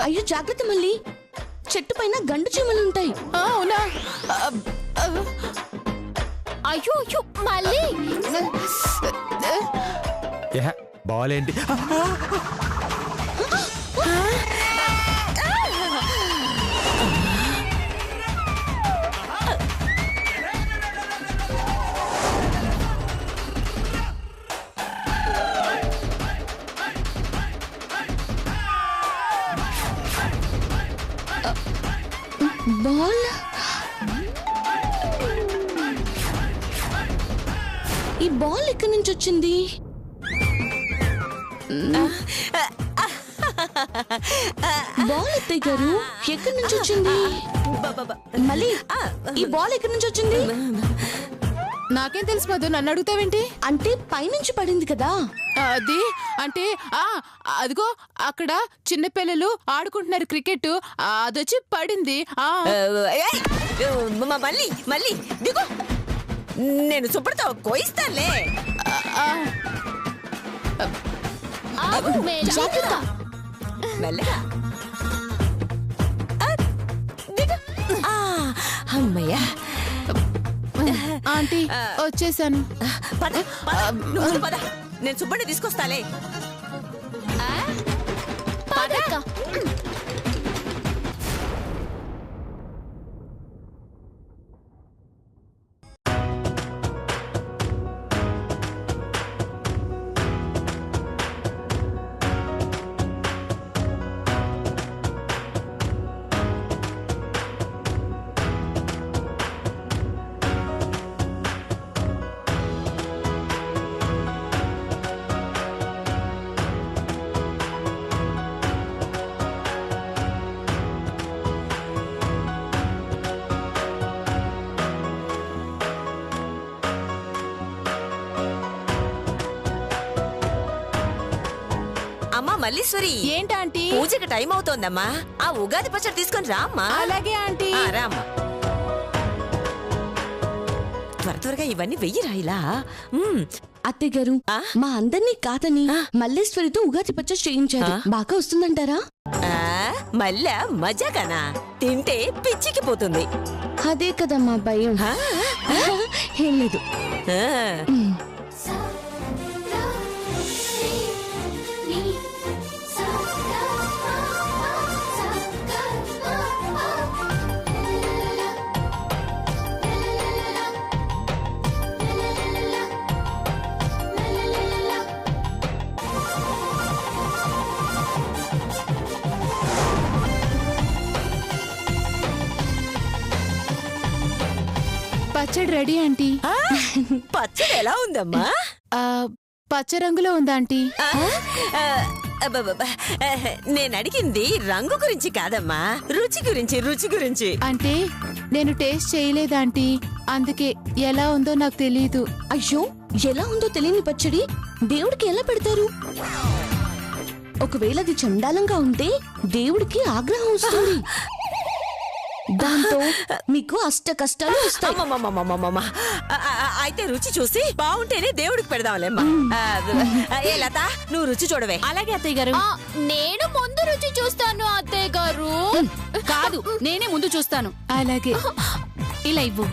అయ్యో జాగ్రత్త మళ్ళీ, చెట్టు పైన గండు చీమలుంటాయి. అవునా? అయ్యో అయ్యో మళ్ళీ బాల్ ఏంటి? బాల్ ఈ బాల్ ఎక్కడి నుంచి వచ్చింది? బాల్ అత్తయ్య గారు ఎక్కడి నుంచి వచ్చింది? మళ్ళీ ఈ బాల్ ఎక్కడి నుంచి వచ్చింది? నాకేం తెలుసు మధు, నన్ను అడుగుతావేంటి? అంటే పైనుంచి పడింది కదా. అది అంటే అదిగో అక్కడ చిన్న పిల్లలు ఆడుకుంటున్నారు క్రికెట్, అదొచ్చి పడింది. మళ్ళీ మళ్ళీ దిగు, నేను సుబ్బడితో కోయిస్తానులే. జాగ్రత్త. మెల్లగా దిగు. అమ్మయ్యా ఆంటీ వచ్చేసాను. పద నువ్వు పద, నేను సుబ్బడిని తీసుకొస్తాలే. అమ్మా మల్లీశ్వరి, ఏంటాంటీ? పూజకి టైం అవుతోందమ్మా, ఆ ఉగాది పచ్చడి తీసుకొని రామ్మా. అలాగే ఆంటీ. రామ్మా, త్వర త్వరగా ఇవన్నీ వెయ్యిరా ఇలా. అత్తయ్య గారు మా అందరినీ కాదని మల్లేశ్వరితో ఉగాది పచ్చడి చేయించారు. బాగా వస్తుందంటారా? మళ్ళా మజాకనా, తింటే పిచ్చికి పోతుంది. అదే కదా మా భయం. ఏం లేదు. పచ్చడి రెడీ ఆంటీ. పచ్చడి ఎలా ఉందమ్మా? పచ్చ రంగులో ఉందా ఆంటీ? నేను అడిగింది రంగు గురించి కాదమ్మా, రుచి గురించి. రుచి గురించి అంటే నేను టేస్ట్ చేయలేదు ఆంటీ, అందుకే ఎలా ఉందో నాకు తెలియదు. అయ్యో, ఎలా ఉందో తెలియని పచ్చడి దేవుడికి ఎలా పెడతారు? ఒకవేళ అది చండాలంగా ఉంటే దేవుడికి ఆగ్రహం వస్తుంది. దాంతో మీకు అష్ట కష్టాలు వస్తాయి. అయితే రుచి చూసి బాగుంటేనే దేవుడికి పెడదాంలేమ్మా. ఏ లత, నువ్వు రుచి చూడవే. అలాగే అత్తయ్య గారు. నేను ముందు రుచి చూస్తాను అత్తయ్య గారు. కాదు, నేనే ముందు చూస్తాను. అలాగే, ఇలా ఇవ్వు.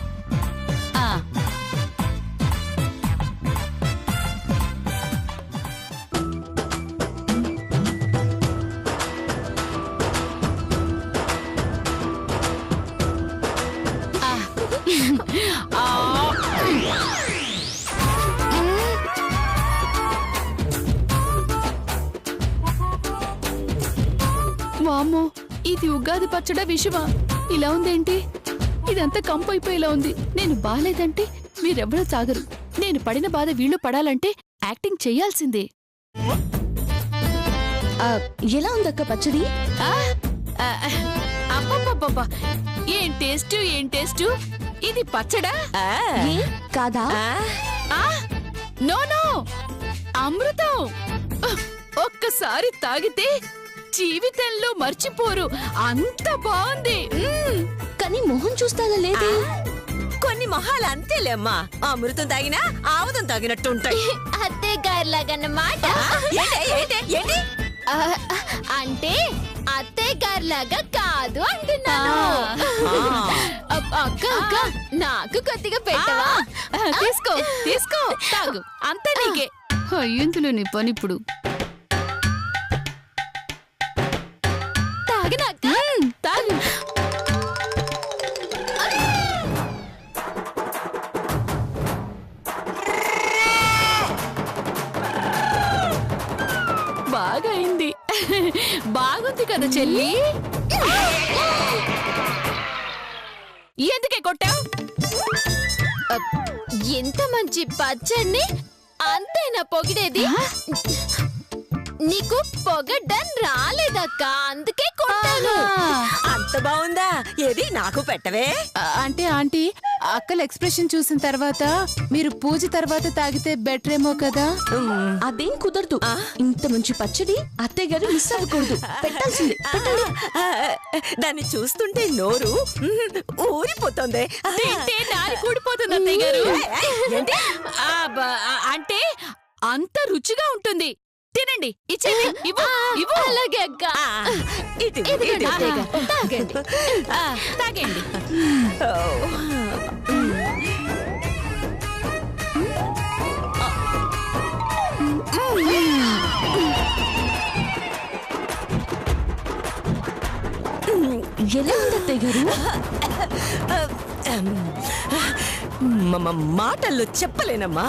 వామ్మో, ఇది ఉగాది పచ్చడా విషమా? ఇలా ఉందేంటి? ఇదంతా కంపు అయిపోయేలా ఉంది. నేను బాలేదంటే మీరెవ్వరూ తాగరు. నేను పడిన బాధ వీళ్ళు పడాలంటే యాక్టింగ్ చెయ్యాల్సిందే. ఎలా ఉందక్క పచ్చడి? అబ్బబ్బబ్బబ్బా, ఏం టేస్ట్, ఏం టేస్ట్! ఇది పచ్చడా కాదా? నో నో, అమృతం. ఒక్కసారి తాగితే జీవితంలో మర్చిపోరు, అంత బాగుంది. కానీ మొహం చూస్తాగా లేదే. కొన్ని మొహాలు అంతేలేమ్మా, అమృతం తాగినా ఆముదం తాగినట్టు ఉంటాయి. అత్తయ్య గారిలాగన్నమాట. ఏంటి అంటే అత్తయ్య సాంబార్ లాగా కాదు అంటున్నాను. అక్క అక్క నాకు కొద్దిగా పెట్టవా? తీసుకో తీసుకో తాగు అంతే నీకే. అయ్యిందులో నీ పని ఇప్పుడు. తాగనక్క. తాగు. బాగా అయింది. బాగుంది కదా చెల్లి. ఎందుకే కొట్టావు? ఎంత మంచి పచ్చడిని అంతేనా పొగిడేది? నీకు పొగడ్డం రాలేదక్క, అందుకే కొట్టాను. అంత బాగుందా? ఏది నాకు పెట్టవే? అంటే ఆంటీ అక్కల ఎక్స్ప్రెషన్ చూసిన తర్వాత మీరు పూజ తర్వాత తాగితే బెటర్ ఏమో కదా. అదేం కుదరదు. ఇంత మంచి పచ్చడి అత్తయ్య గారు మిస్ అవ్వకూడదు. పెట్టాల్సింది. ఆ, దాన్ని చూస్తుంటే నోరు ఊరిపోతుంది. తింటే నారి కూడిపోతుంది అత్తయ్య గారు. ఏంటి? అంటే అంత రుచిగా ఉంటుంది. తినండి. ఇచ్చేది ఇవ్వు ఇవ్వు. అలాగే అక్క. ఇటు, ఇదిగోండి ఇటు. అత్తయ్య గారు, తాగండి. తాగండి. ఎలా ఉంది అత్తయ్య గారు? మాటల్లో చెప్పలేనమ్మా.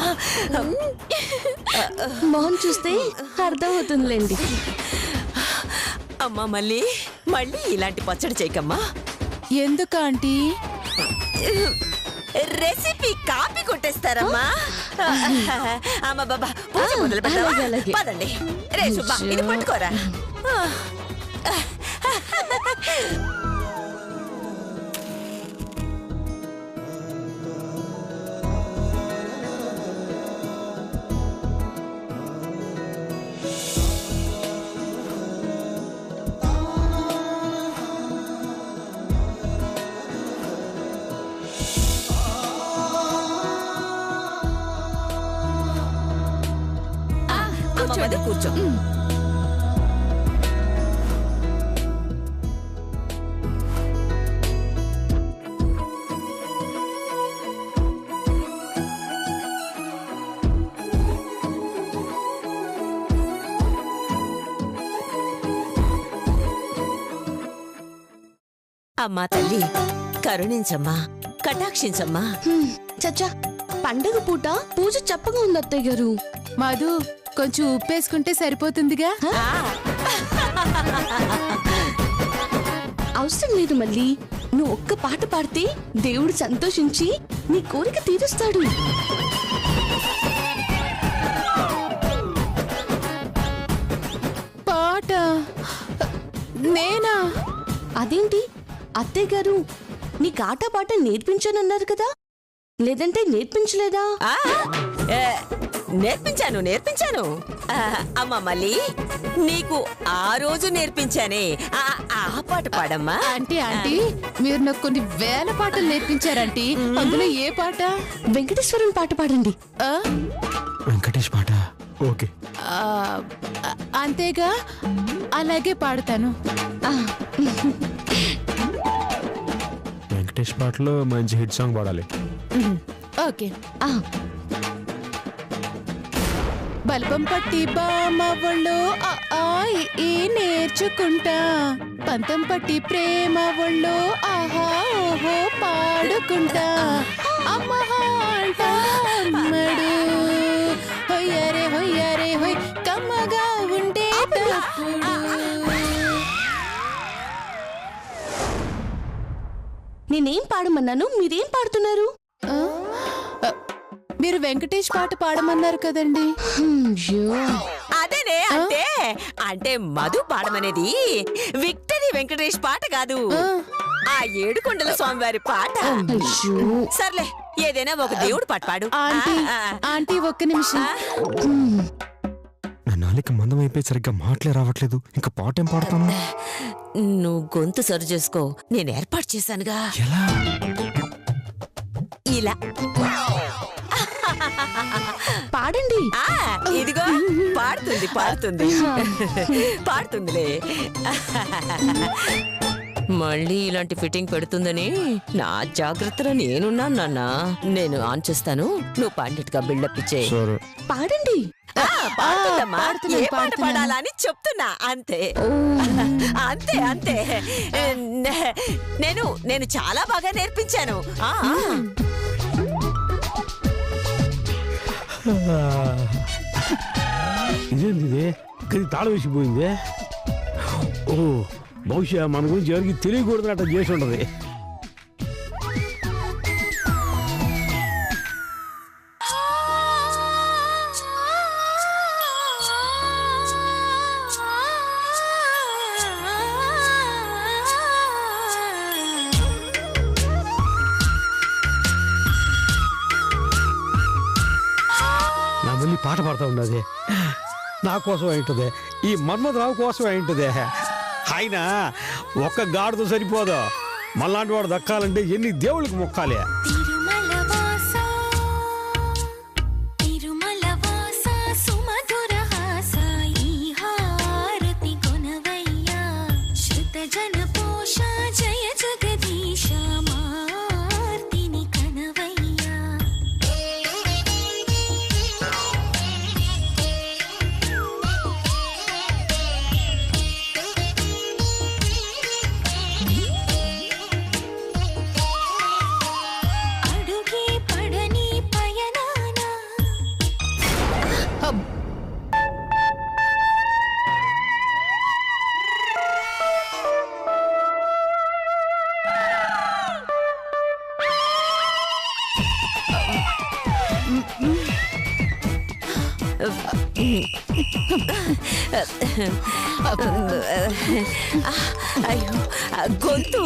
మొహం చూస్తే అర్థమవుతుందిలేండి. అమ్మా మళ్ళీ మళ్ళీ ఇలాంటి పచ్చడి చేయకమ్మా. ఎందుకు ఆంటీ? Recipe copy కొట్టేస్తారమ్మా. అమ్మ బాబా పూజ మొదలు పెడదామా? అలాగే, అలాగే. పదండి. రే సుబ్బా ఇది పట్టుకోరా. కూర్చోండి కూర్చో. అమ్మా తల్లి కరుణించమ్మా, కటాక్షించమ్మా. చచ్చా, పండగ పూట పూజ చప్పగా ఉంది అత్తయ్య గారు. మధు కొంచెం ఉప్పేసుకుంటే సరిపోతుందిగా. అవసరం లేదు మళ్ళీ. నువ్వు ఒక్క పాట పాడితే దేవుడు సంతోషించి నీ కోరిక తీరుస్తాడు. పాట నేనా? అదేంటి అత్తయ్య గారు, నీకు ఆట పాట నేర్పించానన్నారు కదా, లేదంటే నేర్పించలేదా? ఆ, ఏ, నేర్పించాను నేర్పించాను. అమ్మా మళ్ళీ నీకు ఆ రోజు నేర్పించానే ఆ పాట పాడమ్మా. ఆంటీ ఆంటీ మీరు నాకు కొన్ని వేల పాటలు నేర్పించారంటీ. అందులో ఏ పాట? వెంకటేశ్వరం పాట పాడండి. ఆ? వెంకటేష్ పాట ఓకే. ఆ, అంతేగా, అలాగే పాడతాను. ఆ, వెంకటేష్ పాటలో మంచి హిట్ సాంగ్ పాడాలి. ఓకే. ఆ, బల్బం పట్టి బామ ఒళ్ళో ఆ ఆ ఈ ఈ నేర్చుకుంటా, పంతం పట్టి ప్రేమ ఒళ్ళో ఆహా ఓహో పాడుకుంటా, అమ్మహా అంటా అమ్మడు హొయ్యరే హొయ్యరే హొయ్ కమ్మగా ఉండేటప్పుడు. నేనేం పాడమన్నాను, మీరేం పాడుతున్నారు? ఆ? మీరు వెంకటేష్ పాట పాడమన్నారు కదండి. అదేనే అంటే అంటే మధు పాడమనేది విక్టరీ వెంకటేష్ పాట కాదు, ఆ ఏడుకొండల స్వామివారి పాట. సర్లే ఏదైనా ఒక దేవుడు పాట పాడు. ఆంటీ ఆంటీ ఒక్క నిమిషం. నా నాలుక మందం అయిపోయి సరిగ్గా మాటలే రావట్లేదు. ఇంకా పాట ఏం పాడతాను? నువ్వు గొంతు సరి చేసుకో, నేను ఏర్పాటు చేశానుగా. ఎలా? ఇలా పాడండి. ఇదిగో పాడుతుంది. పాడుతుంది పాడుతుందిలే. మళ్ళీ ఇలాంటి ఫిట్టింగ్ పెడుతుందని నా జాగ్రత్తలో నేనున్నాను నాన్న. నేను ఆన్ చేస్తాను, నువ్వు పాడినట్టుగా బిల్డప్ ఇచ్చే. పాడండి. పాడుతుందమ్మా, పాడుతున్నాను, ఏ పాట పాడుతున్నాను. పాడాలని చెప్తున్నా అంతే. అంతే అంతే. నేను చాలా బాగా నేర్పించాను. ఇదేంది ఇది తాళం వేసిపోయింది. ఓ బహుశా మన గురించి ఎవరికి తెలియకూడదు అట్లా చేసి ఉండదు. నా మళ్ళీ పాట పాడుతూ ఉన్నది. నా కోసం అయింటుంది, ఈ మన్మథరావు కోసం అయింటుంది. ఆయన ఒక్క గాడితో సరిపోదు, మళ్ళాంటి వాడు దక్కాలంటే ఎన్ని దేవుళ్ళకి మొక్కాలి. అయ్యో, గొంతు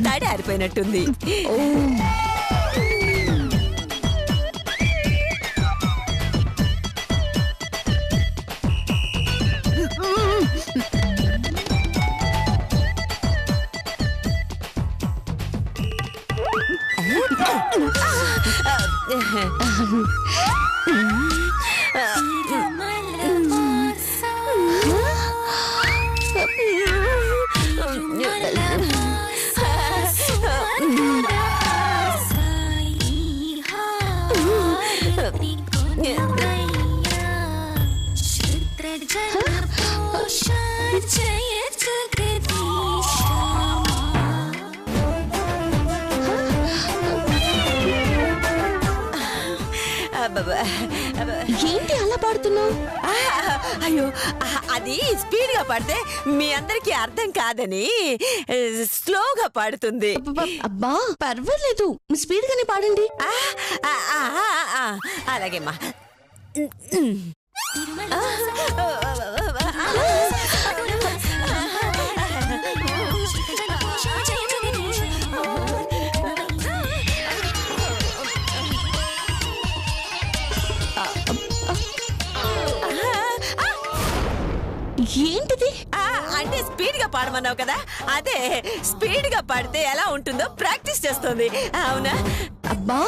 తడి ఆరిపోయినట్టుంది. ఏంటి అలా పాడుతున్నావు? అయ్యో, అది స్పీడ్ గా పాడితే మీ అందరికి అర్థం కాదని స్లోగా పాడుతుంది. అబ్బా పర్వాలేదు, స్పీడ్ గానే పాడండి. అలాగేమ్మా. ఏంటిది? అంటే స్పీడ్ గా పాడమన్నావు కదా, అదే స్పీడ్ గా పాడితే ఎలా ఉంటుందో ప్రాక్టీస్ చేస్తుంది. అవునా? అబ్బా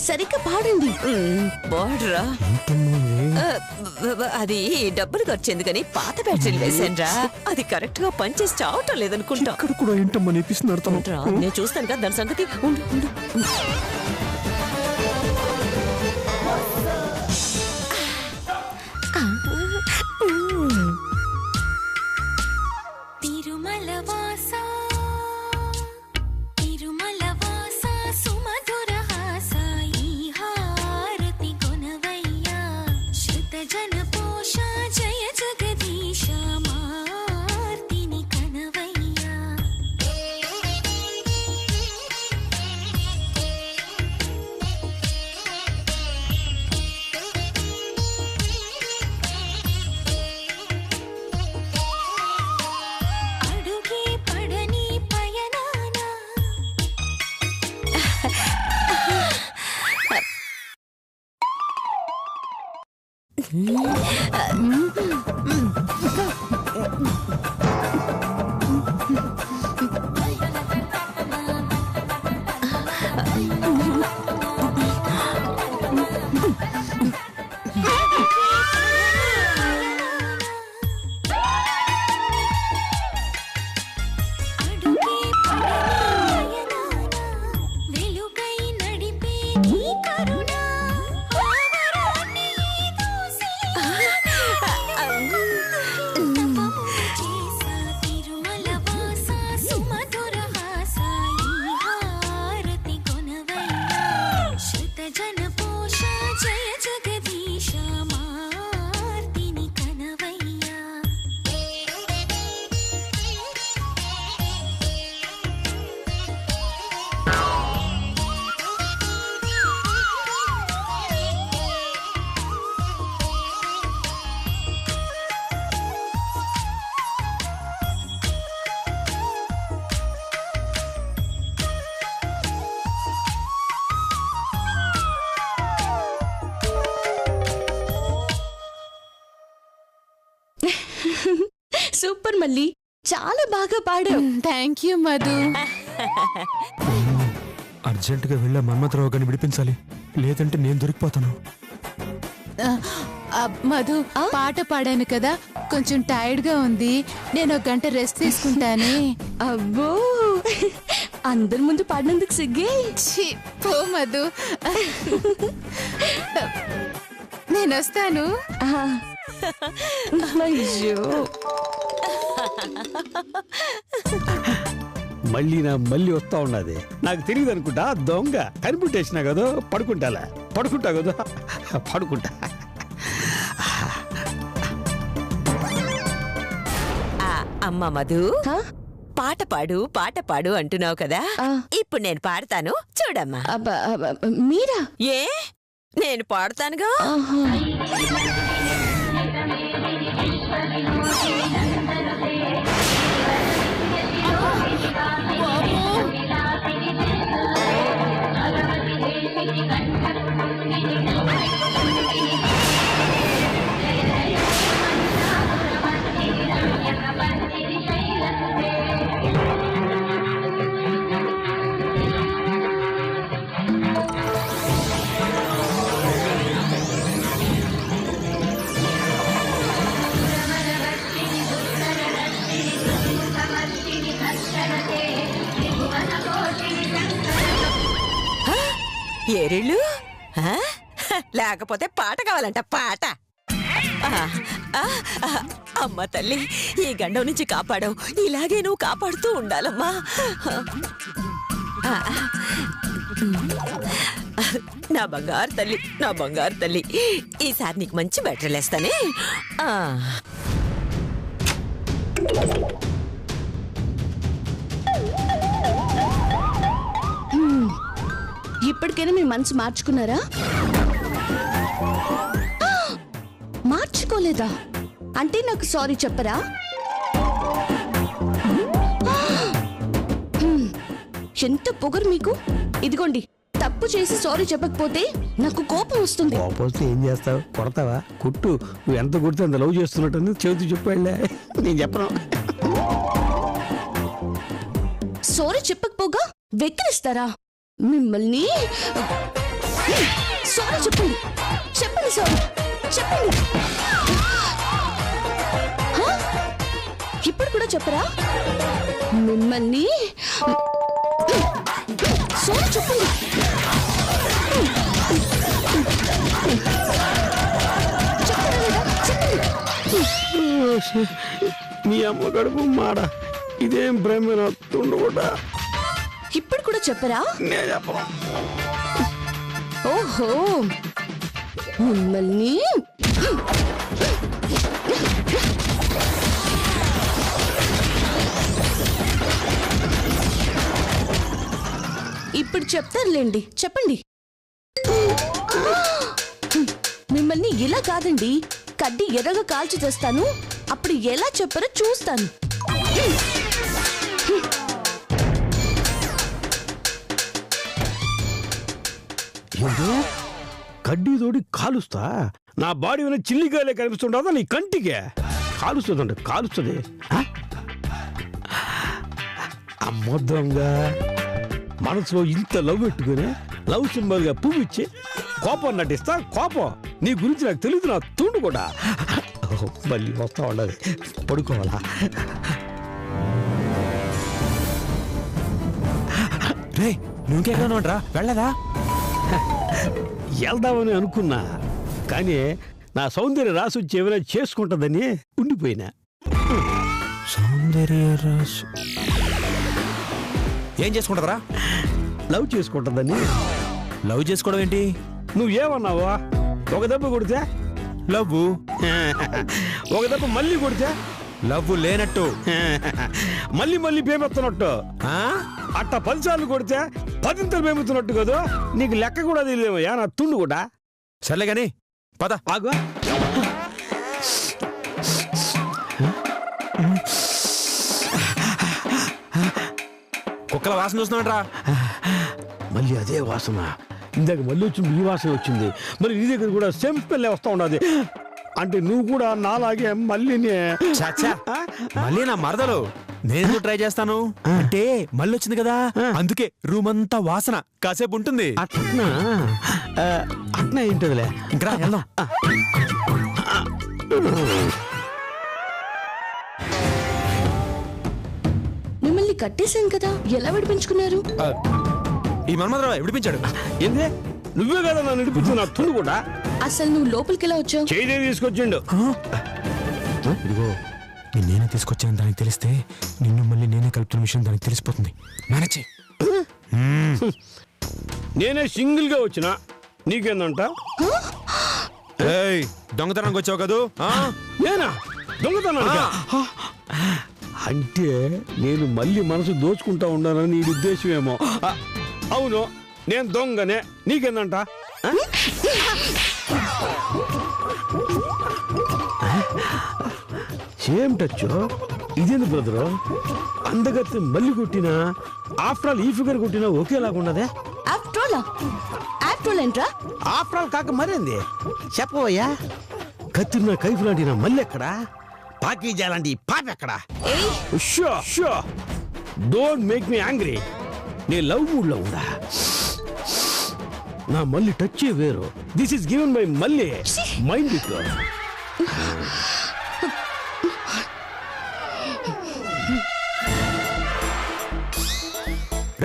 సరిగ్గా పాడండి. బాడ్రా, అది డబ్బులు ఖర్చేందుకని పాత బ్యాటరీలు వేసానురా. అది కరెక్ట్ గా పనిచేసి చావటం లేదనుకుంటా. ఇక్కడ కూడా ఏంటమ్మా నేర్పిస్తున్నారు. నేను చూస్తాను కదా దాని సంగతి. ఉండు ఉండు. సూపర్ మళ్ళీ, చాలా బాగా పాడావు. Thank you Madhu. అర్జెంటుగా వెళ్ళా మన్మథరావు గారిని విడిపించాలి, లేదంటే నేను దొరికిపోతాను. మధు, పాట పాడాను కదా, కొంచెం టైర్డ్ గా ఉంది, నేను 1 గంట రెస్ట్ తీసుకుంటానే. అబ్బో, అందరి ముందు పాడినందుకు సిగ్గే. ఛీ, పో మధు. నేను వస్తాను. అయ్యో, మళ్ళీ వస్తా ఉన్నది. నాకు తెలియదు అనుకుంటా, దొంగ కనిపెట్టేసినా కదా. పడుకుంటా కదా, పడుకుంటా. అమ్మ మధు, హా? పాట పాడు అంటున్నావు కదా, ఆ. ఇప్పుడు నేను పాడతాను చూడమ్మా. అబ్బా, అబ్బా, మీరా? ఏ, నేను పాడతానుగా. ఆహా. ఏరిళ్ళు ఆ? లేకపోతే పాట కావాలంట, పాట. అమ్మ తల్లి, ఈ గండం నుంచి కాపాడవు, ఇలాగే నువ్వు కాపాడుతూ ఉండాలమ్మా. నా బంగారు తల్లి, ఈసారి నీకు మంచి బ్యాటరీలు వేస్తానే. ఇప్పటికైనా మీ మనసు మార్చుకున్నారా? మార్చుకోలేదా అంటే నాకు సారీ చెప్పరా? ఎంత పొగరు మీకు! ఇదిగోండి, తప్పు చేసి సారీ చెప్పకపోతే నాకు కోపం వస్తుంది. కోపం ఏం చేస్తావు? కొడతావా? కుట్టు. నువ్వు ఎంత కుడితే అంత లవ్ చేస్తున్నట్టు చెబుతూ చెప్పాడులే, నేను చెప్పను. సారీ చెప్పకపోగా వెక్కిరిస్తారా మిమ్మల్ని? సారీ చెప్పండి, సారీ చెప్పండి. హా? ఇప్పుడు కూడా చెప్పరా మిమ్మల్ని? సారీ చెప్పండి. మీ అమ్మ కడుపు మాడ, ఇదేం బ్రహ్మ తుండకుండా. ఇప్పుడు కూడా చెప్పరా? నేను చెప్పను. ఓహో, మిమ్మల్ని ఇప్పుడు చెప్తారులేండి, చెప్పండి. మిమ్మల్ని ఇలా కాదండి, కడ్డీ ఎర్రగా కాల్చి తెస్తాను, అప్పుడు ఎలా చెప్పారో చూస్తాను. కడ్డీ తోడి కాలుస్తా? నా బాడీ మీద చిల్లికాయలే కనిపిస్తుండదా నీ కంటికే? కాలుస్తుంది. అమ్మో దొంగ, మనసులో ఇంత లవ్ పెట్టుకుని లవ్ సింబల్ గా పువ్వు ఇచ్చి కోపం నటిస్తా. కోపం నీ గురించి నాకు తెలియదు, నా తుండు కూడా. మళ్ళీ వస్తా ఉండదు, పడుకోవాలా? రే, నువ్వుకెక్కడా వెళ్ళదా? వెళ్దామని అనుకున్నా, కానీ నా సౌందర్య రాసి వచ్చి ఏమైనా చేసుకుంటుందని ఉండిపోయినా. సౌందర్య రాసు ఏం చేసుకుంటారా? లవ్ చేసుకుంటుందని. లవ్ చేసుకోవడం ఏంటి? నువ్వేమన్నావా? ఒక దెబ్బ కొడితే లవ్, ఒక దెబ్బ మళ్ళీ కొడితే లవ్ లేనట్టు, మళ్ళీ పేమెత్తున్నట్టు. అట్ట 10 సార్లు కొడితే 10 పేమెత్తున్నట్టు కదా. నీకు లెక్క కూడా తెలియదేమయ్యా నా తుండు కూడా. సర్లే గాని పద. ఆగు. కుక్కల వాసన చూస్తున్నాడ్రా. మళ్ళీ అదే వాసన. ఇందాక మళ్ళీ వచ్చింది, ఈ వాసన వచ్చింది. మరి నీ దగ్గర కూడా సేమ్ స్మెల్ వస్తా ఉన్నది. అంటే నువ్వు కూడా నాలాగే మళ్ళీనే చాచా మళ్ళీ నా మరదలు నేను ట్రై చేస్తాను అంటే మళ్ళీ వచ్చింది కదా అందుకే రూమ్ అంతా వాసన కాసేపు ఉంటుంది. అట్నా అట్నా ఏంటదిలే. ఇంకా వెళ్దాం. మిమ్మల్ని కట్టేశాను కదా, ఎలా విడిపించుకున్నారు? ఈ మన్మధరావు విడిపించాడు. ఏందే నువ్వే కదా నన్ను నడిపించు నా తుండు కూడా అసలు నువ్వు లోపలికి ఎలా వచ్చావు? చేయి తీసుకొచ్చిండు. ఇదిగో నేనే తీసుకొచ్చాను దానికి తెలిస్తే నిన్ను మళ్ళీ నేనే కలుపుతున్న విషయం దానికి తెలిసిపోతుంది. మేనేజ్ చెయ్. నేనే సింగిల్ గా వచ్చిన నీకేందంట? ఏయ్ దొంగతనానికి వచ్చావు కదూ? నేనా దొంగతనా? అంటే నేను మళ్ళీ మనసు దోచుకుంటా ఉన్నానని నీ ఉద్దేశమేమో. అవును నేను దొంగనే, నీకేందంట? సేమ్ టచ్ ఇదేంది బ్రదరు? అందగత్తి మళ్ళీ కొట్టినా ఆఫ్టర్ ఆల్ ఈ ఫిగర్ కొట్టినా ఒకేలాగున్నదే. ఆఫ్టర్ ఏంట్రా? ఆఫ్టర్ ఆల్ కాక మరేంది చెప్పవయ్యా? కత్తిరిన కైఫ్ లాంటి నా మళ్ళీ ఎక్కడా? పాకీజా లాంటి పాప ఎక్కడా? Don't make me angry. నీ లవ్ మూడ్ లో ఉందా? నా మళ్ళీ టచ్ వేరు. దిస్ ఇస్ గివెన్ బై మళ్ళీ మైండ్ ఇట్.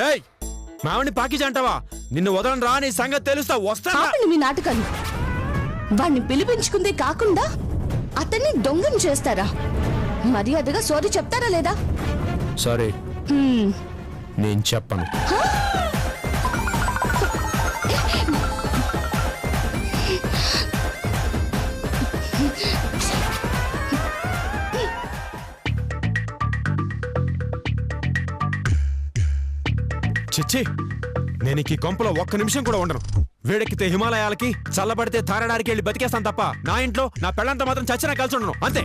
రేయ్ మావని పాకిజా అంటావా? నిన్ను వదలని రా, నీ సంగతి తెలుస్తా. వస్తా. ఆపండి మీ నాటకాలు. వాణ్ణి పిలిపించుకుందే కాకుండా అతన్ని దొంగను చేస్తారా? మర్యాదగా సారీ చెప్తారా లేదా? సరే నేను చెప్పను. చిచ్చి నేను ఈ కొంపలో ఒక్క నిమిషం కూడా ఉండను. వేడెక్కితే హిమాలయాలకి, చల్లబడితే తారడానికి వెళ్ళి బతికేస్తాను తప్ప నా ఇంట్లో నా పెళ్ళంతా మాత్రం చచ్చినా కలిసి ఉండను. అంతే.